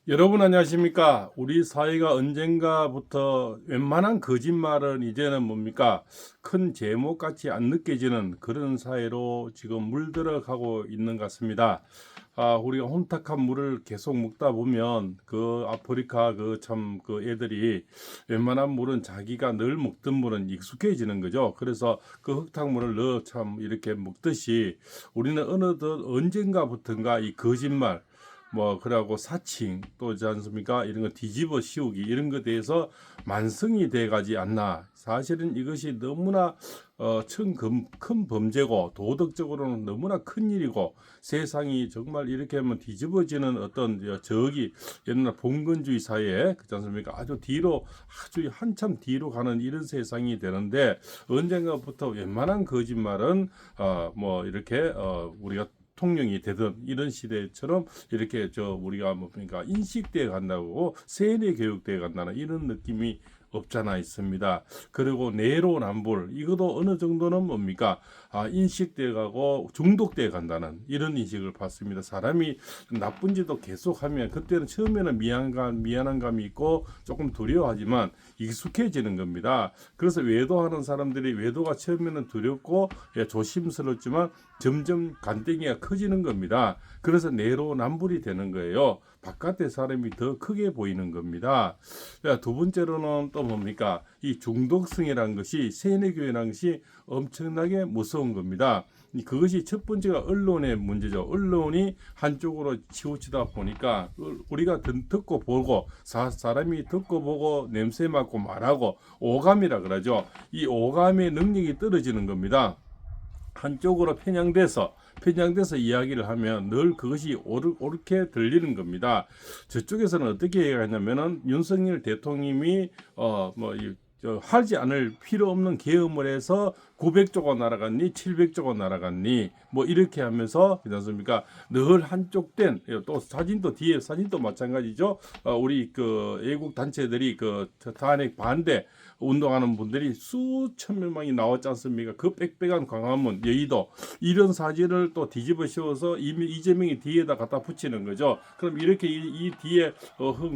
여러분 안녕하십니까? 우리 사회가 언젠가부터 웬만한 거짓말은 이제는 뭡니까? 큰 제목같이 안 느껴지는 그런 사회로 지금 물들어가고 있는 것 같습니다. 우리가 혼탁한 물을 계속 먹다 보면 그 아프리카 그 애들이 웬만한 물은 자기가 늘 먹던 물은 익숙해지는 거죠. 그래서 그 흙탕물을 넣어 참 이렇게 먹듯이 우리는 어느덧 언젠가부터인가 이 거짓말 그러고 사칭 또 있지 않습니까? 이런 거 뒤집어 씌우기 이런 것에 대해서 만성이 돼 가지 않나. 사실은 이것이 너무나 큰 범죄고 도덕적으로는 너무나 큰 일이고 세상이 정말 이렇게 하면 뒤집어지는 어떤 저기 옛날 봉건주의 사회에 그렇지 않습니까? 아주 한참 뒤로 가는 이런 세상이 되는데 언젠가부터 웬만한 거짓말은 이렇게 우리가 통령이 되던 이런 시대처럼 이렇게 우리가 그러니까 인식돼 간다고 세뇌 교육돼 간다는 이런 느낌이 없잖아 있습니다. 그리고 내로남불 이것도 어느 정도는 뭡니까? 인식돼 가고 중독돼 간다는 이런 인식을 받습니다. 사람이 나쁜 짓도 계속하면 그때는 처음에는 미안한 감이 있고 조금 두려워하지만 익숙해지는 겁니다. 그래서 외도하는 사람들이 외도가 처음에는 두렵고 조심스럽지만 점점 간땡이가 커지는 겁니다. 그래서 내로남불이 되는 거예요. 바깥의 사람이 더 크게 보이는 겁니다. 두 번째로는 또 뭡니까? 이 중독성이라는 것이 세뇌교회라는 것이 엄청나게 무서운 겁니다. 그것이 첫 번째가 언론의 문제죠. 언론이 한쪽으로 치우치다 보니까 우리가 듣고 보고 사람이 듣고 보고 냄새 맡고 말하고 오감이라 그러죠. 이 오감의 능력이 떨어지는 겁니다. 한쪽으로 편향돼서 이야기를 하면 늘 그것이 옳게 들리는 겁니다. 저쪽에서는 어떻게 얘기하냐면은 윤석열 대통령이 하지 않을 필요 없는 계엄을 해서 900조가 날아갔니 700조가 날아갔니 이렇게 하면서 그렇습니까? 늘 한쪽된 또 사진도 마찬가지죠. 우리 그 애국 단체들이 그 탄핵 반대 운동하는 분들이 수천 명이 나왔지 않습니까? 그 빽빽한 광화문, 여의도 이런 사진을 또 뒤집어 씌워서 이재명이 뒤에다 갖다 붙이는 거죠. 그럼 이렇게 이 뒤에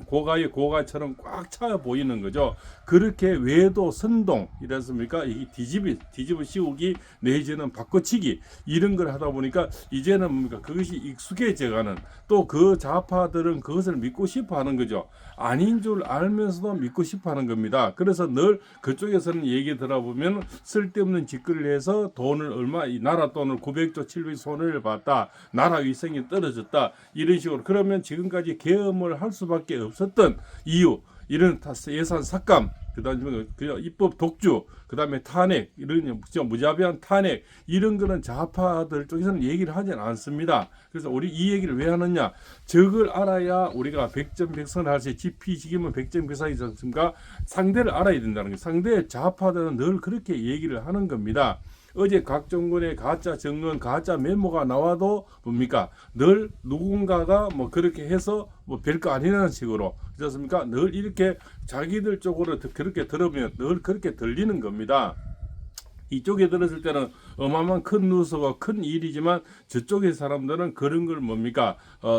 고가의 고가처럼 꽉 차 보이는 거죠. 그렇게 외도 선동 이랬습니까? 이 뒤집어 씌우기 내지는 바꿔치기 이런 걸 하다 보니까 이제는 뭡니까? 그것이 익숙해져가는 또 그 좌파들은 그것을 믿고 싶어하는 거죠. 아닌 줄 알면서도 믿고 싶어하는 겁니다. 그래서 늘 그쪽에서는 얘기 들어보면 쓸데없는 짓거리를 해서 돈을 이 나라 돈을 900조 700조 손해를 봤다. 나라 위생이 떨어졌다. 이런 식으로 그러면 지금까지 계엄을 할 수밖에 없었던 이유 이런 예산 삭감 그다음에 입법 독주 그다음에 탄핵 이런 무자비한 탄핵 이런 거는 좌파들 쪽에서는 얘기를 하지 않습니다. 그래서 우리 이 얘기를 왜 하느냐? 적을 알아야 우리가 백전백선을 할 수 지피지기면 백전백선이지 않습니까? 상대를 알아야 된다는 거예요. 상대 좌파들은 늘 그렇게 얘기를 하는 겁니다. 어제 각 정권의 가짜 정론, 가짜 메모가 나와도 뭡니까? 늘 누군가가 그렇게 해서 별거 아니라는 식으로 그렇습니까? 늘 이렇게 자기들 쪽으로 그렇게 들으면 늘 그렇게 들리는 겁니다. 이쪽에 들었을 때는 어마어마한 큰 누수가 큰 일이지만 저쪽의 사람들은 그런 걸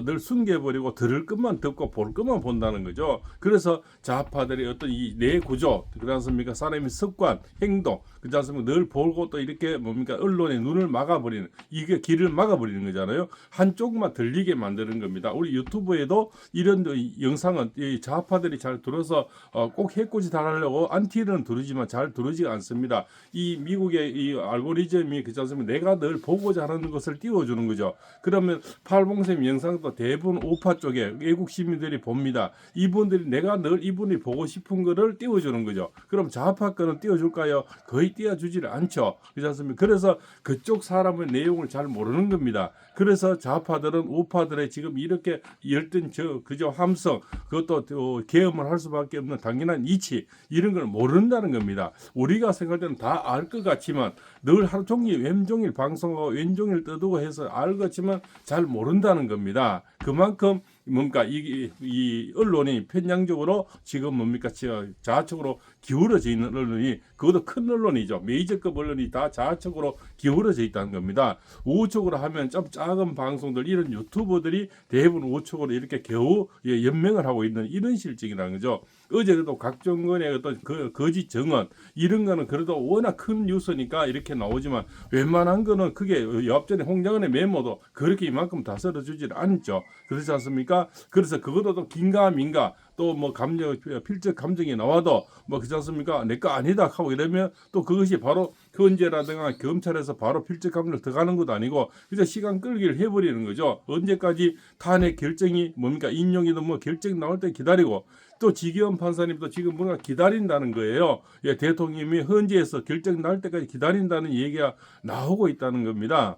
늘 숨겨버리고 들을 것만 듣고 볼 것만 본다는 거죠. 그래서 좌파들이 어떤 이 내 구조 그렇지 않습니까? 사람의 습관, 행동 그렇지 않습니까? 늘 보고 또 이렇게 언론의 눈을 막아버리는 이게 길을 막아버리는 거잖아요. 한쪽만 들리게 만드는 겁니다. 우리 유튜브에도 이런 영상은 이 좌파들이 잘 들어서 꼭 해코지 달하려고 안티는 두르지만 잘 두르지가 않습니다. 이 미국의 이 알고리즘이 그렇지 않습니까? 내가 늘 보고자 하는 것을 띄워주는 거죠. 그러면 팔봉샘 영상도 대부분 우파 쪽에 외국 시민들이 봅니다. 이분들이 내가 늘 이분이 보고 싶은 거를 띄워주는 거죠. 그럼 좌파 거는 띄워줄까요? 거의 띄워주지를 않죠. 그렇지 않습니까? 그래서 그쪽 사람의 내용을 잘 모르는 겁니다. 그래서 좌파들은 우파들의 지금 이렇게 열띤 그저 함성 그것도 계엄을 할 수밖에 없는 당연한 이치 이런 걸 모른다는 겁니다. 우리가 생각할 때는 다 알 것 같지만 늘 하루 종일 왼종일 방송하고 왼종일 떠두고 해서 알 것 같지만 잘 모른다는 겁니다. 그만큼 뭡니까 이 언론이 편향적으로 지금 뭡니까 자아적으로 기울어져 있는 언론이 그것도 큰 언론이죠. 메이저급 언론이 다 자아적으로 기울어져 있다는 겁니다. 우호적으로 하면 좀 작은 방송들 이런 유튜버들이 대부분 우호적으로 이렇게 겨우 연명을 하고 있는 이런 실정이라는 거죠. 어제도 각종건의 어떤 거짓 정언 이런 거는 그래도 워낙 큰 뉴스니까 이렇게 나오지만 웬만한 거는 그게 옆전에 홍장은의 메모도 그렇게 이만큼 다 쓸어주질 않죠. 그렇지 않습니까? 그래서 그것도 또 긴가민가 또 뭐 감정 필적 감정이 나와도 뭐 그렇지 않습니까? 내 거 아니다 하고 이러면 또 그것이 바로 헌재라든가 검찰에서 바로 필적 감정을 들어가는 것도 아니고 그래서 시간 끌기를 해버리는 거죠. 언제까지 탄핵 결정이 뭡니까 인용이든 뭐 결정 나올 때 기다리고 또 지기현 판사님도 지금 뭔가 기다린다는 거예요. 예, 대통령이 헌재에서 결정 날 때까지 기다린다는 얘기가 나오고 있다는 겁니다.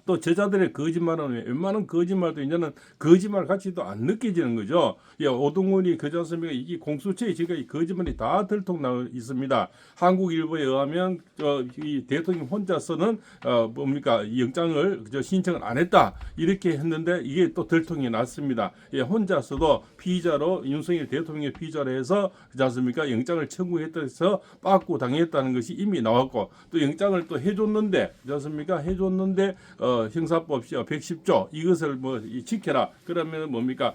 또 제자들의 거짓말은 웬만한 거짓말도 이제는 거짓말 같이도 안 느껴지는 거죠. 예, 오동훈이 그지 않습니까? 이게 공수처에 지금 이 거짓말이 다 들통나 있습니다. 한국일보에 의하면 이 대통령 혼자서는 뭡니까 영장을 신청을 안 했다 이렇게 했는데 이게 또 들통이 났습니다. 예, 혼자서도 피의자로 윤석열 대통령의 피의자로 해서 그지 않습니까? 영장을 청구했다해서 빠꾸 당했다는 것이 이미 나왔고 또 영장을 또 해줬는데 그지 않습니까? 해줬는데 형사법 110조 이것을 뭐 지켜라. 그러면 뭡니까?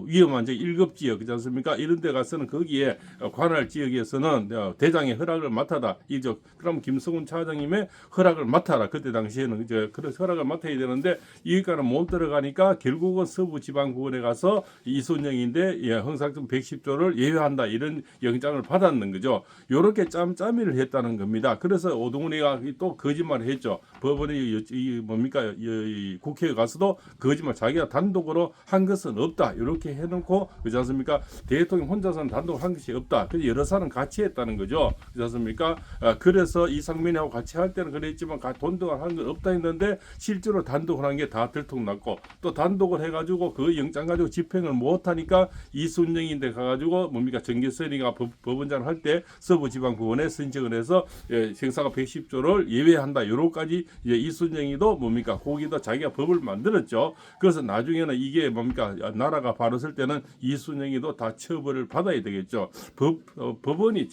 위험한 적 1급 지역 그렇지 않습니까? 이런 데 가서는 거기에 관할 지역에서는 대장의 허락을 맡아라. 이죠. 그럼 김성훈 차장님의 허락을 맡아라. 그때 당시에는 이제 그래서 허락을 맡아야 되는데 이기까는 못 들어가니까 결국은 서부지방법원에 가서 이순영인데 형사점 110조를 예외한다. 이런 영장을 받았는 거죠. 요렇게 짬짬이를 했다는 겁니다. 그래서 오동훈이가 또 거짓말을 했죠. 법원이 이 국회에 가서도 거짓말 자기가 단독으로 한 것은 없다 이렇게 해놓고 그렇지 않습니까? 대통령 혼자서는 단독으로 한 것이 없다. 그래서 여러 사람 같이 했다는 거죠. 그렇지 않습니까? 그래서 이상민하고 같이 할 때는 그랬지만 단독으로 한 건 없다 했는데 실제로 단독으로 한 게 다 들통났고 또 단독을 해가지고 그 영장 가지고 집행을 못하니까 이순영인데 가가지고 정계선이가 법원장을 할 때 서부지방법원에 신청을 해서 형사가 110조를 예외한다. 요로까지 이순영이도 거기다 자기가 법을 만들었죠. 그래서 나중에는 이게 나라가 바로 설 때는 이순영이도 다 처벌을 받아야 되겠죠. 법원이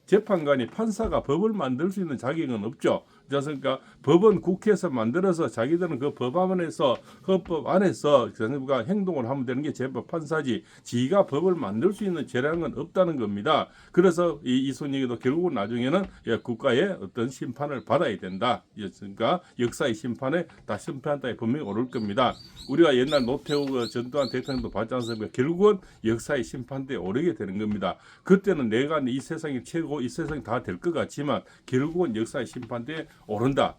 재판관이 판사가 법을 만들 수 있는 자격은 없죠. 그러니까 법은 국회에서 만들어서 자기들은 그 법 안에서 헌법 안에서 그러니까 행동을 하면 되는 게 재판 판사지 지가 법을 만들 수 있는 재량은 없다는 겁니다. 그래서 이순영이도 결국은 나중에는 국가의 어떤 심판을 받아야 된다. 그러니까 역사의 심판에 다 심판다에 분명히 오를 겁니다. 우리가 옛날 노태우 전두환 대통령도 봤지 않습니까? 결국은 역사의 심판대에 오르게 되는 겁니다. 그때는 내가 이 세상이 최고 이 세상이 다 될 것 같지만 결국은 역사의 심판대에 오른다.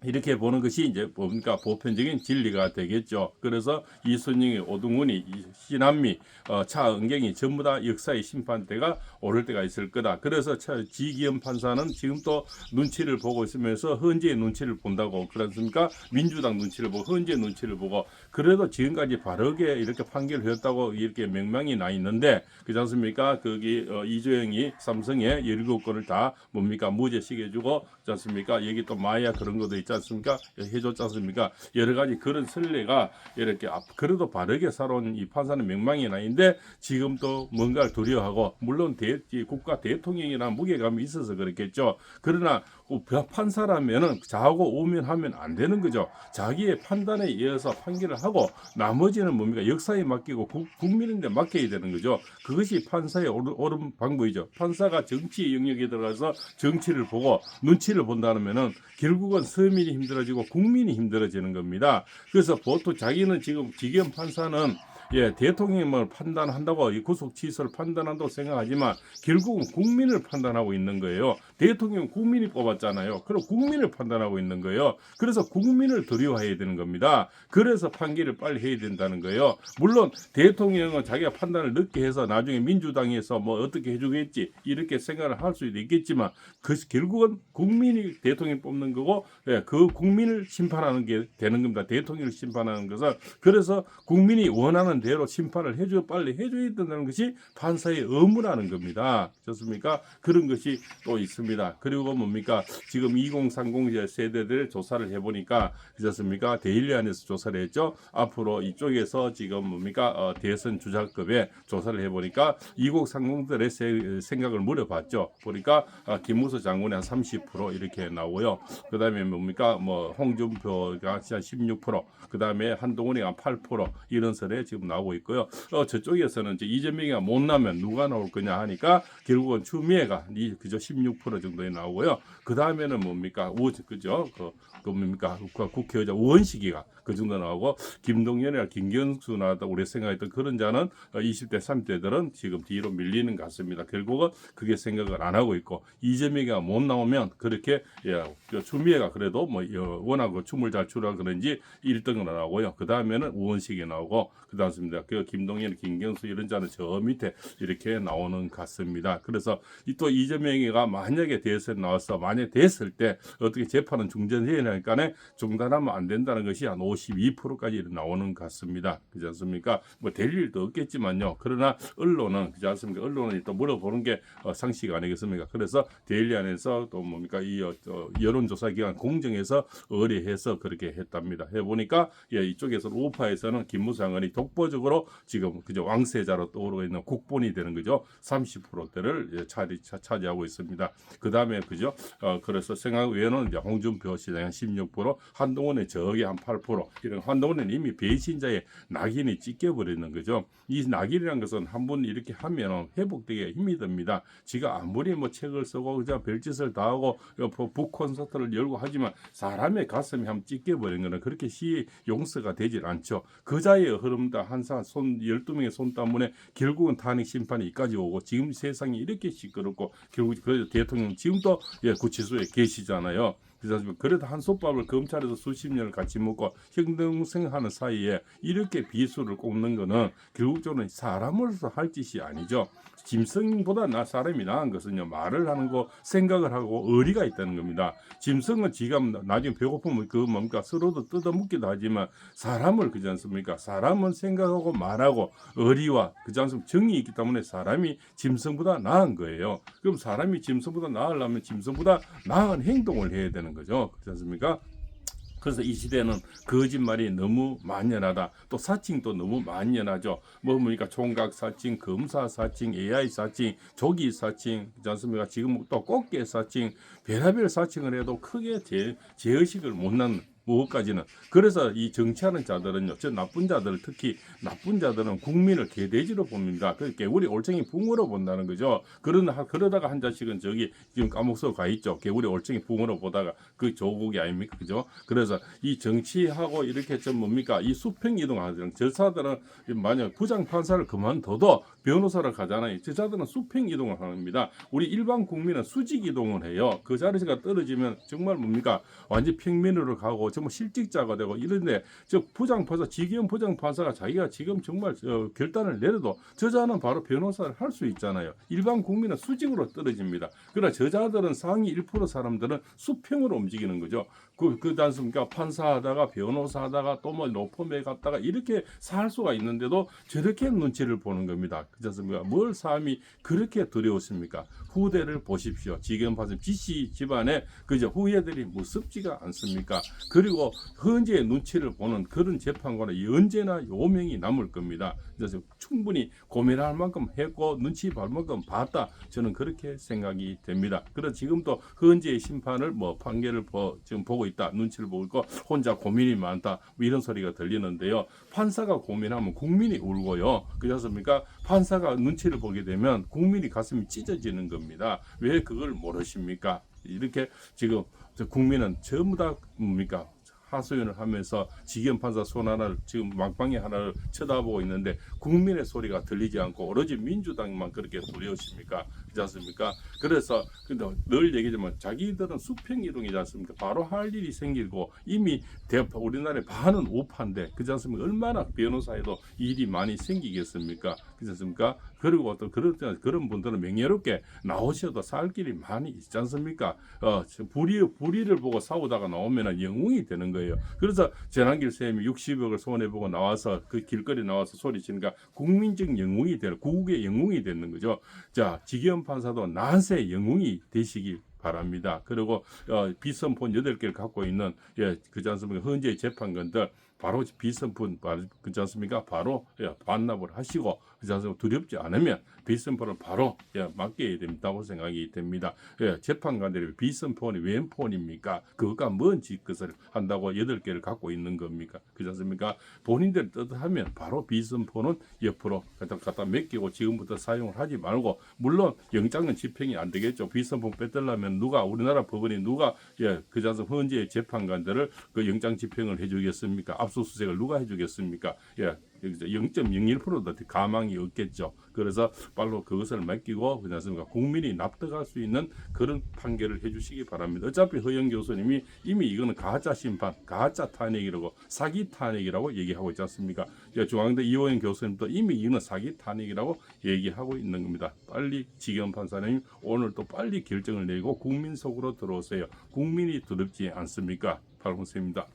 이렇게 보는 것이 이제 보편적인 진리가 되겠죠. 그래서 이순영이, 오동훈이, 신한미, 차은경이 전부 다 역사의 심판대가 오를 때가 있을 거다. 그래서 지기현 판사는 지금 또 눈치를 보고 있으면서 헌재의 눈치를 본다고 그렇습니까? 민주당 눈치를 보고 헌재 눈치를 보고 그래도 지금까지 바르게 이렇게 판결을 했다고 이렇게 명명이 나 있는데 그렇지 않습니까? 거기 이조영이 삼성에 17건을 다 무죄시켜주고 그렇지 않습니까? 여기 또 마야 그런 것도 있지 않습니까? 해줬지 않습니까? 여러 가지 그런 선례가 이렇게 그래도 바르게 살아온 이 판사는 명망이 나인데 지금 또 뭔가를 두려워하고 물론 국가 대통령이라는 무게감이 있어서 그렇겠죠. 그러나 판사라면은 자하고 오면하면 안 되는 거죠. 자기의 판단에 의해서 판결을 하고 나머지는 역사에 맡기고 국민인데 맡겨야 되는 거죠. 그것이 판사의 옳은 방법이죠. 판사가 정치 영역에 들어가서 정치를 보고 눈치를 본다면은 결국은 서민이 힘들어지고 국민이 힘들어지는 겁니다. 그래서 보통 자기는 지금 지기현 판사는 대통령을 판단한다고 구속 취소를 판단한다고 생각하지만 결국은 국민을 판단하고 있는 거예요. 대통령 국민이 뽑았잖아요. 그럼 국민을 판단하고 있는 거예요. 그래서 국민을 두려워해야 되는 겁니다. 그래서 판결을 빨리 해야 된다는 거예요. 물론 대통령은 자기가 판단을 늦게 해서 나중에 민주당에서 뭐 어떻게 해주겠지 이렇게 생각을 할 수도 있겠지만 결국은 국민이 대통령 뽑는 거고 그 국민을 심판하는 게 되는 겁니다. 대통령을 심판하는 것은 그래서 국민이 원하는 대로 심판을 빨리 해줘야 된다는 것이 판사의 의무라는 겁니다. 좋습니까? 그런 것이 또 있습니다. 그리고 뭡니까? 지금 2030 세대들 조사를 해보니까 그렇습니까? 데일리 안에서 조사를 했죠. 앞으로 이쪽에서 지금 뭡니까? 대선 주자급에 조사를 해보니까 2030들의 생각을 물어봤죠. 보니까 김무수 장군이 한 30% 이렇게 나오고요. 그 다음에 뭡니까? 뭐 홍준표가 16%, 그 다음에 한동훈이 한 8% 이런 설에 지금 나오고 있고요. 저쪽에서는 이제 이재명이가 못 나면 누가 나올 거냐 하니까 결국은 추미애가 그저 16% 정도에 나오고요. 그 다음에는 뭡니까? 그죠? 그 뭡니까? 국회의장 우원식이가 그 정도 나오고 김동연이나 김경수나 우리 생각했던 그런 자는 20대 30대들은 지금 뒤로 밀리는 것 같습니다. 결국은 그게 생각을 안 하고 있고 이재명이가 못 나오면 그렇게 추미애가 그래도 뭐 워낙 춤을 잘 추라 그런지 1등을 나오고요. 그 다음에는 우원식이 나오고 그 다음입니다. 그 김동연, 김경수 이런 자는 저 밑에 이렇게 나오는 것 같습니다. 그래서 또 이재명이가 만약에 대선에 나와서 만약 됐을 때 어떻게 재판은 중단해야 하니까 중단하면 안 된다는 것이 한 52%까지 나오는 것 같습니다. 그렇지 않습니까? 뭐 될 일도 없겠지만요. 그러나 언론은 그렇지 않습니까? 언론이 또 물어보는 게 상식 아니겠습니까? 그래서 데일리 안에서 또 뭡니까 이 여론조사 기관 공정에서 의뢰해서 그렇게 했답니다. 해보니까 이쪽에서는 우파에서는 김무수 장관이 독보적으로 지금 그저 왕세자로 떠오르고 있는 국본이 되는 거죠. 30%대를 차지하고 있습니다. 그 다음에 그죠? 그래서 생각 외에는 이제 홍준표 시장이 16%, 한동훈의 저기 한 8%. 이런 한동훈은 이미 배신자의 낙인이 찢겨버리는 거죠. 이 낙인이라는 것은 한 번 이렇게 하면 회복되기가 힘이 듭니다. 지가 아무리 뭐 책을 쓰고 그저 별짓을 다 하고 북 콘서트를 열고 하지만 사람의 가슴이 한번 찢겨버리는 것은 그렇게 용서가 되질 않죠. 그자의 흐름다 항상 12명의 손 때문에 결국은 탄핵 심판이 이까지 오고 지금 세상이 이렇게 시끄럽고 결국 그 대통령 지금도 구치소에 계시잖아요. 그래도 한솥밥을 검찰에서 수십 년을 같이 먹고 형동생하는 사이에 이렇게 비수를 꼽는 거는 결국적으로 사람으로서 할 짓이 아니죠. 짐승보다 사람이 나은 것은요, 말을 하는 거, 생각을 하고 의리가 있다는 겁니다. 짐승은 지가 나중에 배고프면 그 뭔가 서로도 뜯어먹기도 하지만 사람을 그지 않습니까? 사람은 생각하고 말하고 의리와 그지 않습니까? 정이 있기 때문에 사람이 짐승보다 나은 거예요. 그럼 사람이 짐승보다 나으려면 짐승보다 나은 행동을 해야 되는 거죠. 그렇지 않습니까? 그래서 이 시대는 거짓말이 너무 만연하다. 또 사칭도 너무 만연하죠. 뭡니까? 총각 사칭, 검사 사칭, AI 사칭, 조기 사칭, 그렇지 않습니까? 지금 또 꽃게 사칭, 별의별 사칭을 해도 크게 제의식을 못 낳는 무엇까지는. 그래서 이 정치하는 자들은요, 저 나쁜 자들, 특히 나쁜 자들은 국민을 개돼지로 봅니다. 그러니까 개구리 올챙이 붕어로 본다는 거죠. 그러다가 한 자식은 저기 지금 감옥소 가 있죠. 개구리 올챙이 붕어로 보다가 그 조국이 아닙니까, 그죠? 그래서 이 정치하고 이렇게 좀 뭡니까, 이 수평 이동하는 저사들은 만약 부장 판사를 그만둬도 변호사를 가잖아요. 저자들은 수평 이동을 합니다. 우리 일반 국민은 수직 이동을 해요. 그 자리가 떨어지면 정말 뭡니까, 완전 평면으로 가고 정말 실직자가 되고 이런데 저 부장판사, 지기현 부장판사가 자기가 지금 정말 결단을 내려도 저자는 바로 변호사를 할 수 있잖아요. 일반 국민은 수직으로 떨어집니다. 그러나 저자들은 상위 1% 사람들은 수평으로 움직이는 거죠. 그 단순니까 판사하다가 변호사하다가 또 뭐 로펌에 갔다가 이렇게 살 수가 있는데도 저렇게 눈치를 보는 겁니다. 그렇지 않습니까? 뭘 삶이 그렇게 두려웠습니까? 후대를 보십시오. 지금 봐서 지씨 집안에 그저 후예들이 무섭지가 않습니까? 그리고 헌재의 눈치를 보는 그런 재판관은 언제나 요명이 남을 겁니다. 그래서 충분히 고민할 만큼 했고 눈치 볼 만큼 봤다. 저는 그렇게 생각이 됩니다. 그래서 지금도 헌재의 심판을 뭐 판결을 지금 보고 있다. 눈치를 보고 있고 혼자 고민이 많다. 뭐 이런 소리가 들리는데요. 판사가 고민하면 국민이 울고요. 그렇지 않습니까? 판사가 눈치를 보게 되면 국민이 가슴이 찢어지는 겁니다. 왜 그걸 모르십니까? 이렇게 지금 국민은 전부 다 뭡니까? 하소연을 하면서 지기현 판사 손 하나를 지금 망방이 하나를 쳐다보고 있는데 국민의 소리가 들리지 않고 오로지 민주당만 그렇게 두려우십니까? 그렇지 않습니까? 그래서 근데 늘 얘기하지만 자기들은 수평 이동이지 않습니까? 바로 할 일이 생기고 이미 우리나라의 반은 우파인데 그렇지 않습니까? 얼마나 변호사에도 일이 많이 생기겠습니까? 그렇지 않습니까? 그리고 또 그런 분들은 명예롭게 나오셔도 살 길이 많이 있지 않습니까? 불의를 보고 싸우다가 나오면 영웅이 되는 거예요. 거예요. 그래서 전한길 쌤이 60억을 손해보고 나와서 그 길거리 나와서 소리치니까 국민적 영웅이 될, 구국의 영웅이 되는 거죠. 자, 지기현 판사도 난세 영웅이 되시길 바랍니다. 그리고 비선폰 8개를 갖고 있는 그지 않습니까? 현재 재판관들 바로 비선폰 그지 않습니까? 바로 반납을 하시고 그지 않습니까? 두렵지 않으면 비선폰을 바로 맡겨야 된다고 생각이 됩니다. 재판관들이 비선폰이 웬 폰입니까? 그것과 뭔 짓것을 한다고 8개를 갖고 있는 겁니까? 그지 않습니까? 본인들 뜻하면 바로 비선폰은 옆으로 갖다 맡기고 지금부터 사용을 하지 말고, 물론 영장은 집행이 안 되겠죠. 비선폰 뺏으려면 우리나라 법원이 누가 그지 않습니까? 현재 재판관들을 그 영장 집행을 해주겠습니까? 압수수색을 누가 해주겠습니까? 0.01%도 가망이 없겠죠. 그래서 바로 그것을 맡기고 그지 않습니까? 국민이 납득할 수 있는 그런 판결을 해주시기 바랍니다. 어차피 허영 교수님이 이미 이거는 가짜 심판, 가짜 탄핵이라고, 사기 탄핵이라고 얘기하고 있지 않습니까? 중앙대 이호영 교수님도 이미 이거는 사기 탄핵이라고 얘기하고 있는 겁니다. 빨리 지기현 판사님 오늘 또 빨리 결정을 내고 국민 속으로 들어오세요. 국민이 두렵지 않습니까? 박문수입니다.